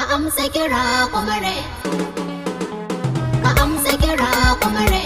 Ka amsa kira comrade. Ka amsa kira comrade.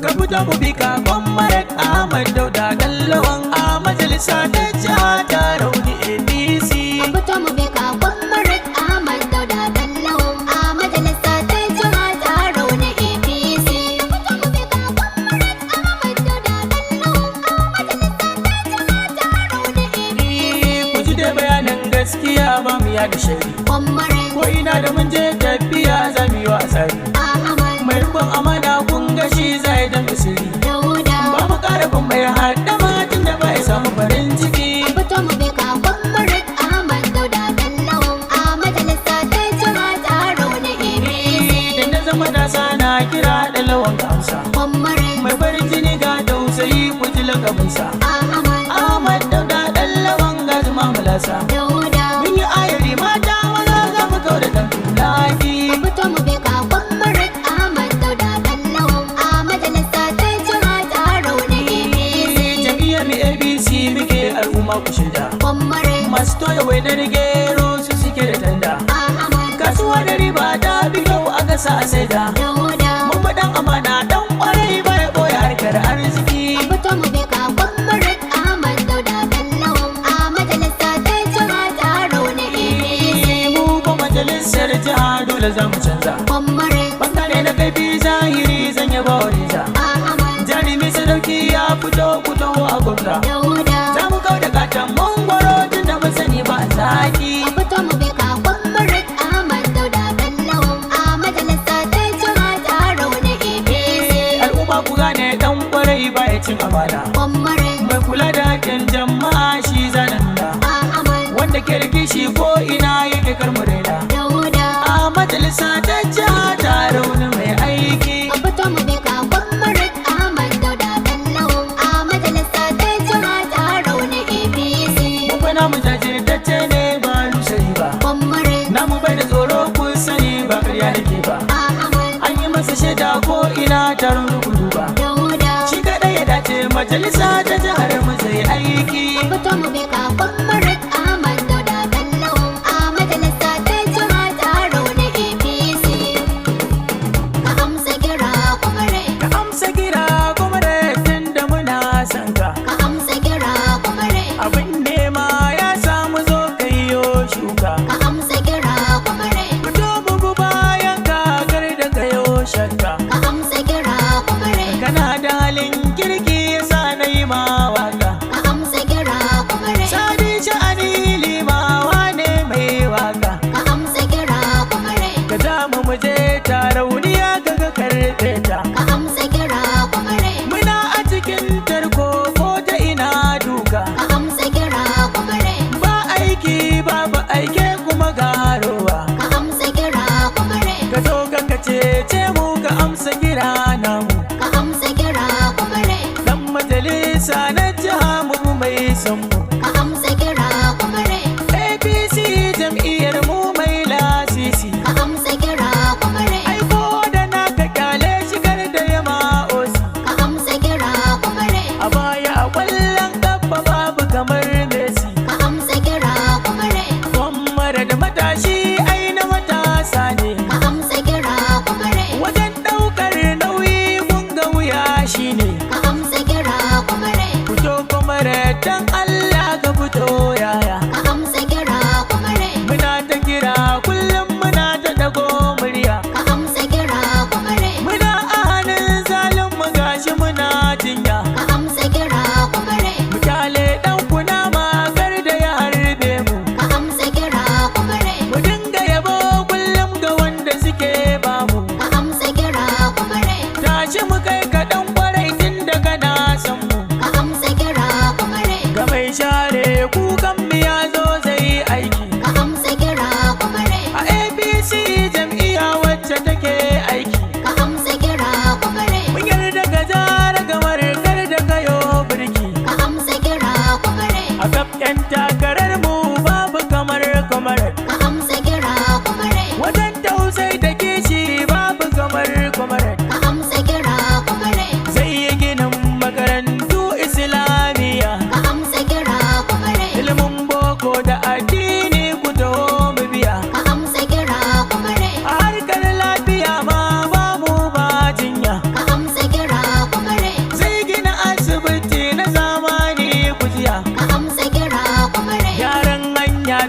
Ka fito mu bi ka comrade Ahmad Dauda Dallawan a majalisa ta jiha ta rauni APC. Ka fito mu bi ka comrade Ahmad Dauda Dallawan a majalisa ta jiha ta rauni APC. Ka fito mu bi ka comrade Ahmad Dauda Dallawan a majalisa ta jiha ta rauni APC. Ku ji dai bayanan gaskiya ba mu yada shari. Comrade Ko ina da mun je tafiya za mu yi wasari. Ahmad Mai rikon amana kun ga shi zai dan sirri. Dauda. Ba mu ƙara bin mai haɗa matin da ba ya samu farin ciki. Fito mu bi ka comrade Ahmad Dauda Dallawan a majalisa ta jiha ta rauni APC. Da na zama da sana kira da lawan amsa. Comrade Mai farin jini ga tausayi ku ji lakabinsa. Ahmad Ahmad Dauda Dallawan ga zuma mulasa. Dauda. Mun yi ayari mata maza za mu kau da ɗan tulaki. Fito mu bi ka comrade Ahmad Dauda Dallawan a majalisa ta jiha ta rauni APC. Jam'iyyar mu ABC muke al'umma ku shida. Comrade Masu toya wainar gero su suke da tanda. Ahmad Kasuwa da riba ta bi yau a gasa a saida. Dauda. Mun ba dan amana dan kwarai ba ya boye harkar arziki. Fito mu bi ka comrade Ahmad Dauda Dallawan a majalisa ta jiha ta rauni APC. Mu ba majalisar jiha dole za mu canza. Comrade Bangare na kaifi zahiri zan yaba wa riza. Ahmad Jarumi sadauki ya fito a gwamna. Dauda. Za mu kau da katon mangwaro tun da mun sani ba zaki. Fito mu bi ka comrade Ahmad Dauda Dallawan a majalisa ta jiha ta rauni APC. Al'umma ku gane dan kwarai ba ya cin amana. Comrade Mai kula da haƙƙin jama'a shi zanen da. Ahmad Wanda ke da kishi ko ina yake karmu raina. Dauda. A majalisa ta jiha ta rauni mai aiki. Fito mu bi ka comrade Ahmad Dauda Dallawan a majalisa ta jiha ta rauni APC. Mu fa namu jajirtacce ne ba lusari ba. Comrade Namu bai da tsoro kun sani ba karya nake ba. Ahmad An yi masa shaida ko ina taron rukudu ba. Dauda. Shi kaɗai ya dace majalisa ta jihar mu zai aiki. Fito mu bi ka comrade Ahmad Dauda Dallawan a majalisa ta jiha ta rauni APC. Ka amsa kira comrade. Ka amsa kira kuma da tunda muna son ka. Ka amsa kira comrade. Abin nema ya samu zo kayo shuka. Ka amsa kira comrade. Fito bugu bayan ka gar da kayo shakka. Ka amsa kira comrade. Kana da halin kirki yasa na yi ma waka. Ka amsa kira comrade. Sadi sha'ani limawa ne mai waka. Ka amsa kira comrade. Ka za mu muje tarauniya ga ka karɓe ta. Ka amsa kira comrade. Muna a cikin tarko ko ta ina duka. Ka amsa kira comrade. Ba aiki babu aike kuma garowa. Ka amsa kira comrade. Ka zo ka cece mu ka amsa kira namu. Ka amsa kira comrade. Dan majalisa na jiha mu mai son mu. Ka amsa kira comrade. APC jam'iyyar mu mai lasisi. Ka amsa kira comrade. Aiko da naka kyale shigar da yama osi. Ka amsa kira comrade. A baya a kwallon kafa babu kamar Messi. Ka amsa kira comrade. Gwamnati da matashi ai na matasa ne. Ka amsa kira comrade. Wajen ɗaukar nauyi mun ga wuya shine. Ka amsa kira comrade. Fito kuma dan Allah ka fito yaya. Ka amsa kira comrade. Muna ta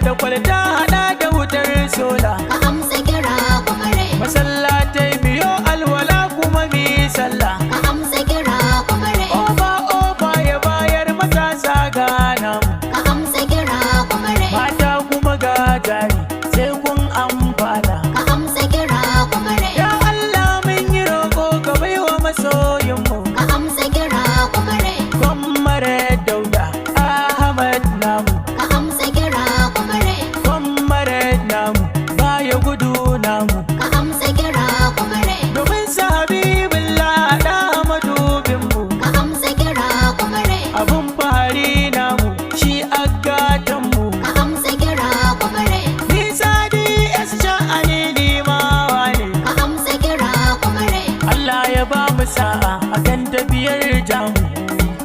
da kwalta hada da wutar sola. ka amsa kira kwamare, Masallatai biyo alwala kuma mi sallah. ka amsa kira kwamare, Oba ya bayar matasa gana mu. ka amsa kira kwamare, Mata kuma ga jari sai kun amfana. ka amsa kira kwamare, Ya Allah mun yi roƙo ka baiwa masoyinmu. ka amsa kira kwamare, Comrade Dauda Ahmad namu. ka amsa kira kwamare, Comrade namu baya gudu namu. ka amsa kira kwamare, Domin Habibullah da madubinmu. ka amsa kira kwamare, Abun fari namu shi agatanmu. ka amsa kira kwamare, Ni Sadi sha'ani limawa ne. ka amsa kira kwamare, Allah ya ba mu sa'a akan tafiyar jamu.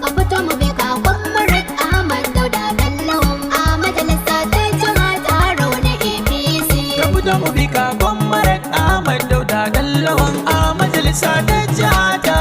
ka fito mu bi ka Comrade Ahmad Dauda Bello a majalisa ta jiha taro na APC. Ka fito mu bi ka Comrade Ahmad Dauda Dallawan a majalisa ta jiha ta